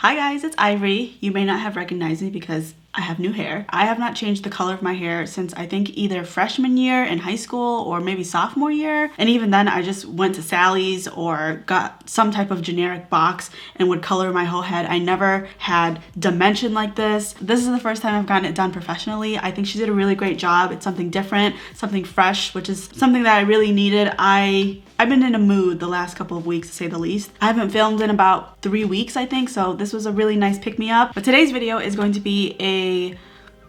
Hi guys, it's Ivory. You may not have recognized me because I have new hair. I have not changed the color of my hair since I think either freshman year in high school or maybe sophomore year. And even then I just went to Sally's or got some type of generic box and would color my whole head. I never had dimension like this. This is the first time I've gotten it done professionally. I think she did a really great job. It's something different, something fresh, which is something that I really needed. I've been in a mood the last couple of weeks, to say the least. I haven't filmed in about 3 weeks, I think, so this was a really nice pick-me-up. But today's video is going to be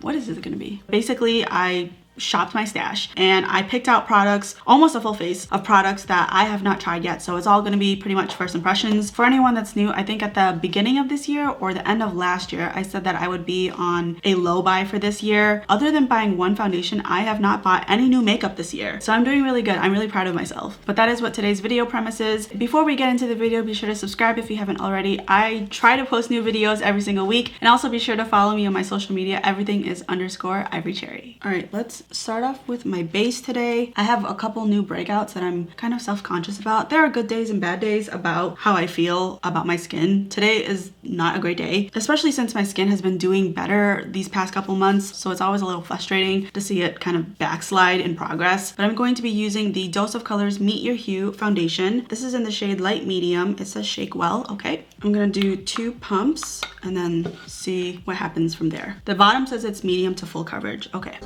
what is it going to be? Basically, I shopped my stash and I picked out products, almost a full face of products that I have not tried yet. So it's all going to be pretty much first impressions. For anyone that's new, I think at the beginning of this year or the end of last year, I said that I would be on a low buy for this year. Other than buying one foundation, I have not bought any new makeup this year. So I'm doing really good. I'm really proud of myself. But that is what today's video premise is. Before we get into the video, be sure to subscribe if you haven't already. I try to post new videos every single week, and also be sure to follow me on my social media. Everything is _ivorypcherry. All right, let's start off with my base today. I have a couple new breakouts that I'm kind of self-conscious about. There are good days and bad days about how I feel about my skin. Today is not a great day, especially since my skin has been doing better these past couple months, so it's always a little frustrating to see it kind of backslide in progress. But I'm going to be using the Dose of Colors Meet Your Hue foundation. This is in the shade Light Medium. It says shake well. Okay, I'm gonna do 2 pumps and then see what happens from there. The bottom says it's medium to full coverage. Okay.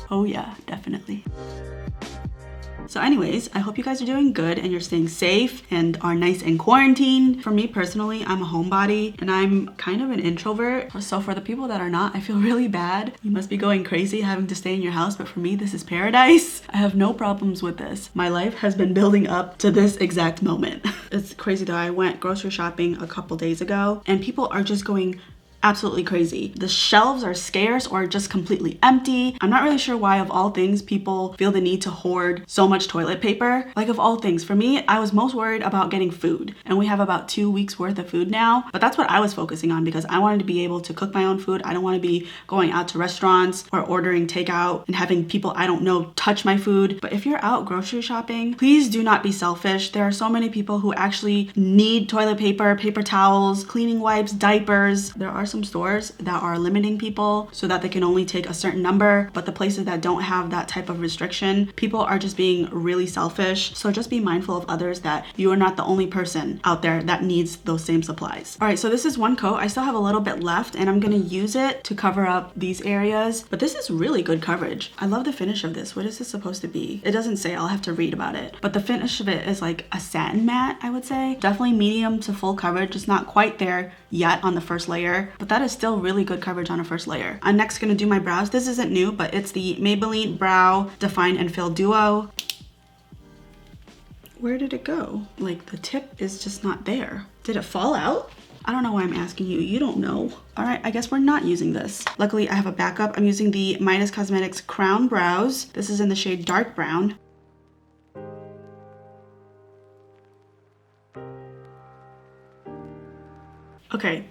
Oh yeah, definitely. So anyways, I hope you guys are doing good and you're staying safe and are nice in quarantine. For me personally, I'm a homebody and I'm kind of an introvert. So for the people that are not, I feel really bad. You must be going crazy having to stay in your house, but for me, this is paradise. I have no problems with this. My life has been building up to this exact moment. It's crazy though. I went grocery shopping a couple days ago and people are just going absolutely crazy. The shelves are scarce or just completely empty. I'm not really sure why, of all things, people feel the need to hoard so much toilet paper. Like, of all things, for me, I was most worried about getting food, and we have about 2 weeks worth of food now, but that's what I was focusing on because I wanted to be able to cook my own food. I don't want to be going out to restaurants or ordering takeout and having people I don't know touch my food. But if you're out grocery shopping, please do not be selfish. There are so many people who actually need toilet paper, paper towels, cleaning wipes, diapers. There are some stores that are limiting people so that they can only take a certain number, but the places that don't have that type of restriction, people are just being really selfish. So just be mindful of others, that you are not the only person out there that needs those same supplies. All right, so this is one coat. I still have a little bit left and I'm gonna use it to cover up these areas, but this is really good coverage. I love the finish of this. What is this supposed to be? It doesn't say, I'll have to read about it, but the finish of it is like a satin matte, I would say. Definitely medium to full coverage. It's not quite there yet on the first layer, but that is still really good coverage on a first layer. I'm next gonna do my brows. This isn't new, but it's the Maybelline Brow Define and Fill Duo. Where did it go? Like, the tip is just not there. Did it fall out? I don't know why I'm asking you. You don't know. All right, I guess we're not using this. Luckily, I have a backup. I'm using the Midas Cosmetics Crown Brows. This is in the shade Dark Brown. Okay,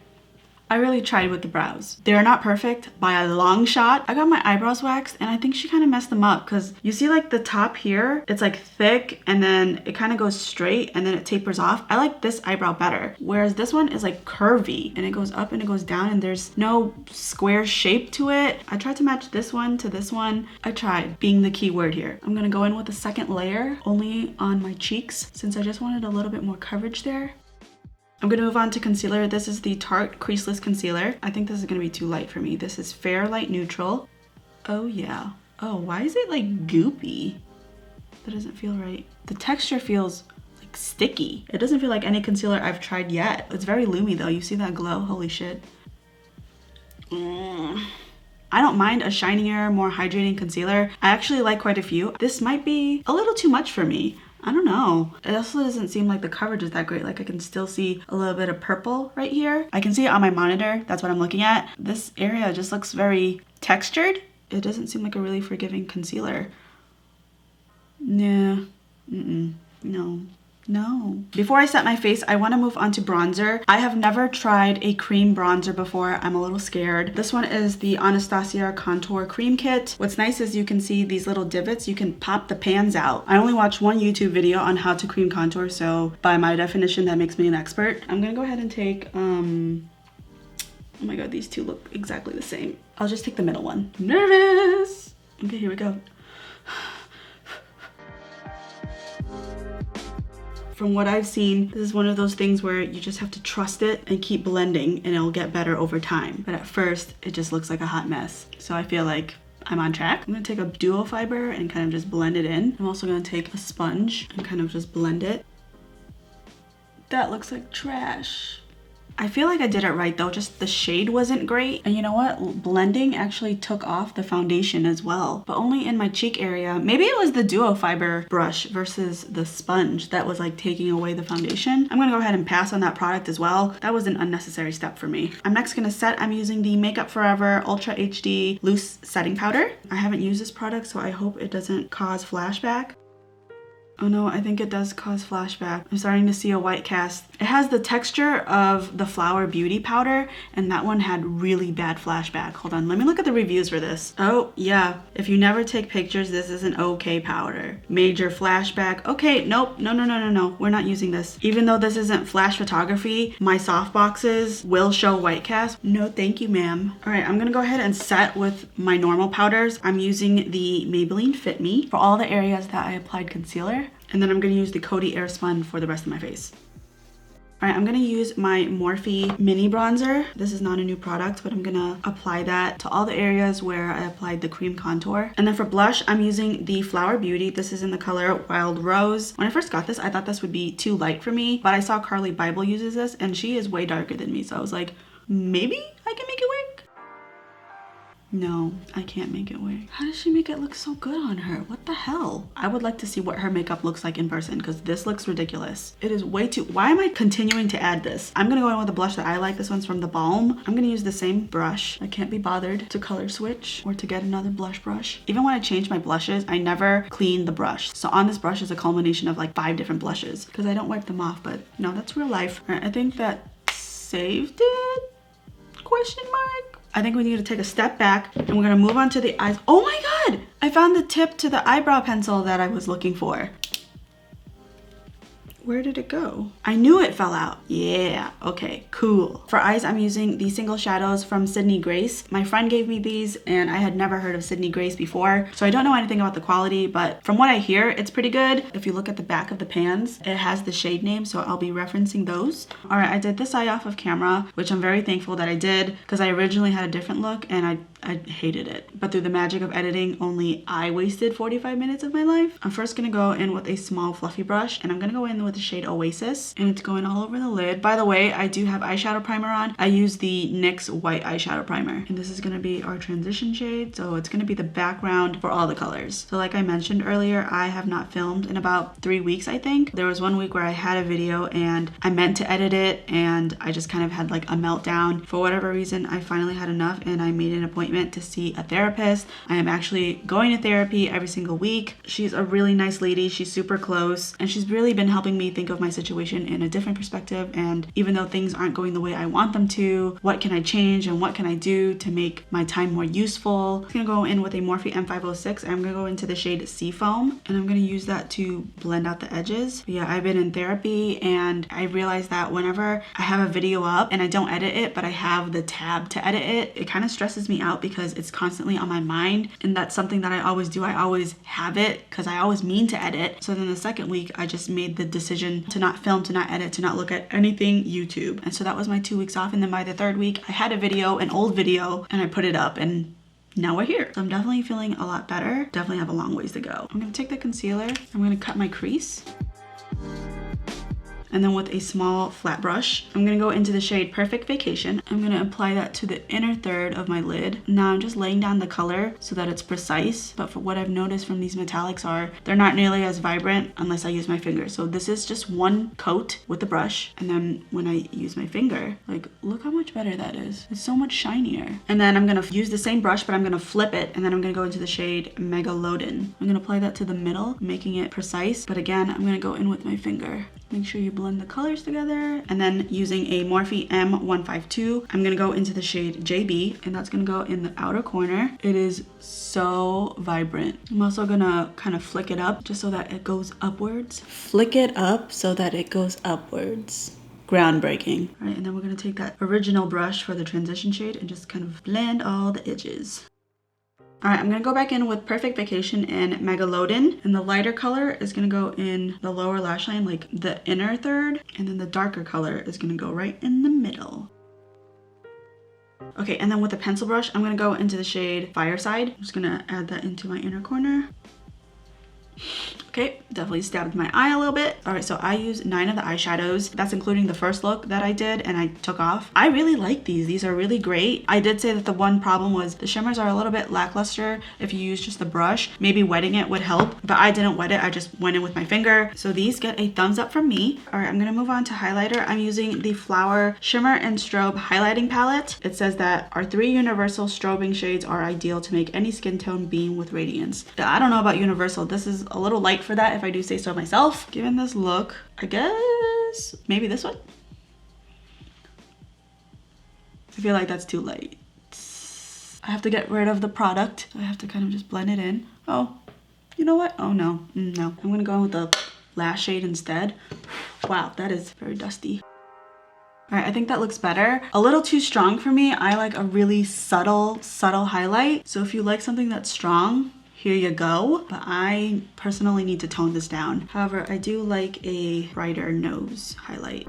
I really tried with the brows. They are not perfect by a long shot. I got my eyebrows waxed and I think she kind of messed them up because you see like the top here, it's like thick and then it kind of goes straight and then it tapers off. I like this eyebrow better, whereas this one is like curvy and it goes up and it goes down and there's no square shape to it. I tried to match this one to this one. I tried, being the key word here. I'm gonna go in with a second layer only on my cheeks since I just wanted a little bit more coverage there. I'm gonna move on to concealer. This is the Tarte Creaseless Concealer. I think this is gonna be too light for me. This is Fair Light Neutral. Oh yeah. Oh, why is it like goopy? That doesn't feel right. The texture feels like sticky. It doesn't feel like any concealer I've tried yet. It's very loomy though. You see that glow? Holy shit. I don't mind a shinier, more hydrating concealer. I actually like quite a few. This might be a little too much for me. I don't know. It also doesn't seem like the coverage is that great. Like, I can still see a little bit of purple right here. I can see it on my monitor. That's what I'm looking at. This area just looks very textured. It doesn't seem like a really forgiving concealer. Nah, no, No. Before I set my face, I want to move on to bronzer. I have never tried a cream bronzer before. I'm a little scared. This one is the Anastasia Contour Cream Kit. What's nice is you can see these little divots. You can pop the pans out. I only watched one YouTube video on how to cream contour, so by my definition, that makes me an expert. I'm gonna go ahead and take, oh my god, these two look exactly the same. I'll just take the middle one. I'm nervous. Okay, here we go. From what I've seen, this is one of those things where you just have to trust it and keep blending and it'll get better over time. But at first, it just looks like a hot mess. So I feel like I'm on track. I'm gonna take a duo fiber and kind of just blend it in. I'm also gonna take a sponge and kind of just blend it. That looks like trash. I feel like I did it right though, just the shade wasn't great. And you know what? Blending actually took off the foundation as well, but only in my cheek area. Maybe it was the duo fiber brush versus the sponge that was like taking away the foundation. I'm gonna go ahead and pass on that product as well. That was an unnecessary step for me. I'm next gonna set. I'm using the Makeup Forever Ultra HD Loose Setting Powder. I haven't used this product, so I hope it doesn't cause flashback. Oh no, I think it does cause flashback. I'm starting to see a white cast. It has the texture of the Flower Beauty powder, and that one had really bad flashback. Hold on, let me look at the reviews for this. Oh yeah, if you never take pictures, this is an okay powder. Major flashback. Okay, nope, no. We're not using this. Even though this isn't flash photography, my soft boxes will show white cast. No, thank you, ma'am. All right, I'm gonna go ahead and set with my normal powders. I'm using the Maybelline Fit Me for all the areas that I applied concealer. And then I'm gonna use the Coty Airspun for the rest of my face. All right, I'm gonna use my Morphe mini bronzer. This is not a new product, but I'm gonna apply that to all the areas where I applied the cream contour. And then for blush, I'm using the Flower Beauty. This is in the color Wild Rose. When I first got this, I thought this would be too light for me, but I saw Carly Bible uses this and she is way darker than me. So I was like, maybe I can make it work. No, I can't make it work. How does she make it look so good on her? What the hell? I would like to see what her makeup looks like in person because this looks ridiculous. It is way too... Why am I continuing to add this? I'm gonna go in with a blush that I like. This one's from the BALM. I'm gonna use the same brush. I can't be bothered to color switch or to get another blush brush. Even when I change my blushes, I never clean the brush. So on this brush is a culmination of like 5 different blushes because I don't wipe them off, but no, that's real life. All right, I think that saved it? Question mark? I think we need to take a step back and we're gonna move on to the eyes. Oh my God! I found the tip to the eyebrow pencil that I was looking for. Where did it go? I knew it fell out. Yeah, okay, cool. For eyes, I'm using the Single Shadows from Sydney Grace. My friend gave me these and I had never heard of Sydney Grace before, so I don't know anything about the quality, but from what I hear, it's pretty good. If you look at the back of the pans, it has the shade name, so I'll be referencing those. All right, I did this eye off of camera, which I'm very thankful that I did because I originally had a different look and I hated it. But through the magic of editing, only I wasted 45 minutes of my life. I'm first gonna go in with a small fluffy brush and I'm gonna go in with the shade Oasis and it's going all over the lid. By the way, I do have eyeshadow primer on. I use the NYX white eyeshadow primer and this is gonna be our transition shade. So it's gonna be the background for all the colors. So like I mentioned earlier, I have not filmed in about 3 weeks, I think. There was one week where I had a video and I meant to edit it and I just kind of had like a meltdown. For whatever reason, I finally had enough and I made an appointment to see a therapist. I am actually going to therapy every single week. She's a really nice lady. She's super close and she's really been helping me think of my situation in a different perspective. And even though things aren't going the way I want them to, what can I change and what can I do to make my time more useful? I'm gonna go in with a Morphe M506. I'm gonna go into the shade Seafoam and I'm gonna use that to blend out the edges. But yeah, I've been in therapy and I realized that whenever I have a video up and I don't edit it, but I have the tab to edit it, it kind of stresses me out because it's constantly on my mind and that's something that I always do. I always have it because I always mean to edit. So then the second week I just made the decision to not film, to not edit, to not look at anything YouTube. And so that was my 2 weeks off, and then by the 3rd week I had a video, an old video, and I put it up and now we're here. So I'm definitely feeling a lot better. Definitely have a long ways to go. I'm gonna take the concealer, I'm gonna cut my crease. And then with a small flat brush, I'm gonna go into the shade Perfect Vacation. I'm gonna apply that to the inner third of my lid. Now I'm just laying down the color so that it's precise, but for what I've noticed from these metallics are, they're not nearly as vibrant unless I use my finger. So this is just one coat with the brush, and then when I use my finger, like, look how much better that is. It's so much shinier. And then I'm gonna use the same brush, but I'm gonna flip it, and then I'm gonna go into the shade Megalodon. I'm gonna apply that to the middle, making it precise, but again, I'm gonna go in with my finger. Make sure you blend the colors together. And then using a Morphe M152, I'm gonna go into the shade JB, and that's gonna go in the outer corner. It is so vibrant. I'm also gonna kind of flick it up just so that it goes upwards. Flick it up so that it goes upwards. Groundbreaking. All right, and then we're gonna take that original brush for the transition shade and just kind of blend all the edges. All right, I'm gonna go back in with Perfect Vacation and Megalodon, and the lighter color is gonna go in the lower lash line, like the inner third, and then the darker color is gonna go right in the middle. Okay, and then with the pencil brush, I'm gonna go into the shade Fireside. I'm just gonna add that into my inner corner. Okay, definitely stabbed my eye a little bit. All right, so I used 9 of the eyeshadows. That's including the first look that I did and I took off. I really like these. These are really great. I did say that the one problem was the shimmers are a little bit lackluster if you use just the brush. Maybe wetting it would help, but I didn't wet it. I just went in with my finger. So these get a thumbs up from me. All right, I'm gonna move on to highlighter. I'm using the Flower Shimmer and Strobe Highlighting Palette. It says that our 3 universal strobing shades are ideal to make any skin tone beam with radiance. I don't know about universal. This is a little light for that if I do say so myself. Given this look, I guess maybe this one. I feel like that's too light. I have to get rid of the product. I have to kind of just blend it in. Oh, you know what? Oh no, no. I'm gonna go with the lash shade instead. Wow, that is very dusty. All right, I think that looks better. A little too strong for me. I like a really subtle highlight. So if you like something that's strong, here you go. But I personally need to tone this down. However, I do like a brighter nose highlight.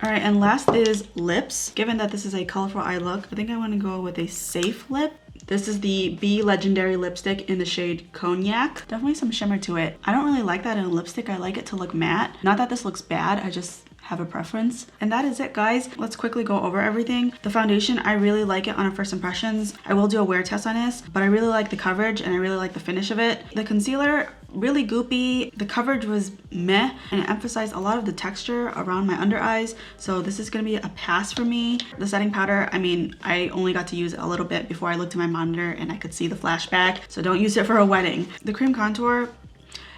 All right, and last is lips. Given that this is a colorful eye look, I think I want to go with a safe lip. This is the Be Legendary lipstick in the shade Cognac. Definitely some shimmer to it. I don't really like that in a lipstick. I like it to look matte. Not that this looks bad, I just have a preference. And that is it, guys. Let's quickly go over everything. The foundation, I really like it on a first impressions. I will do a wear test on this, but I really like the coverage and I really like the finish of it. The concealer, really goopy. The coverage was meh, and it emphasized a lot of the texture around my under eyes. So this is gonna be a pass for me. The setting powder, I mean, I only got to use it a little bit before I looked at my monitor and I could see the flashback. So don't use it for a wedding. The cream contour,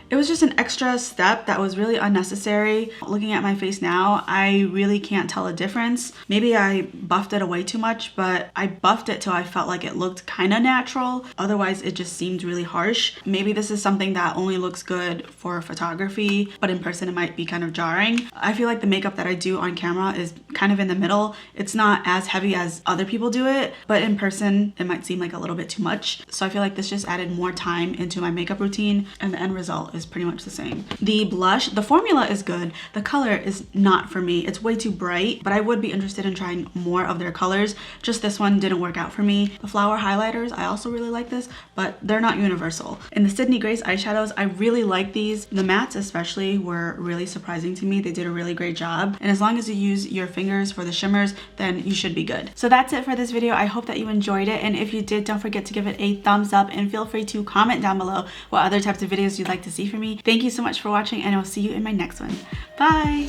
it was just an extra step that was really unnecessary. Looking at my face now, I really can't tell a difference. Maybe I buffed it away too much, but I buffed it till I felt like it looked kind of natural. Otherwise, it just seemed really harsh. Maybe this is something that only looks good for photography, but in person it might be kind of jarring. I feel like the makeup that I do on camera is kind of in the middle. It's not as heavy as other people do it, but in person it might seem like a little bit too much. So I feel like this just added more time into my makeup routine, and the end result is pretty much the same. The blush, the formula is good. The color is not for me. It's way too bright, but I would be interested in trying more of their colors. Just this one didn't work out for me. The flower highlighters, I also really like this, but they're not universal. In the Sydney Grace eyeshadows, I really like these. The mattes especially were really surprising to me. They did a really great job. And as long as you use your fingers for the shimmers, then you should be good. So that's it for this video. I hope that you enjoyed it. And if you did, don't forget to give it a thumbs up and feel free to comment down below what other types of videos you'd like to see from me. Thank you so much for watching, and I'll see you in my next one. Bye!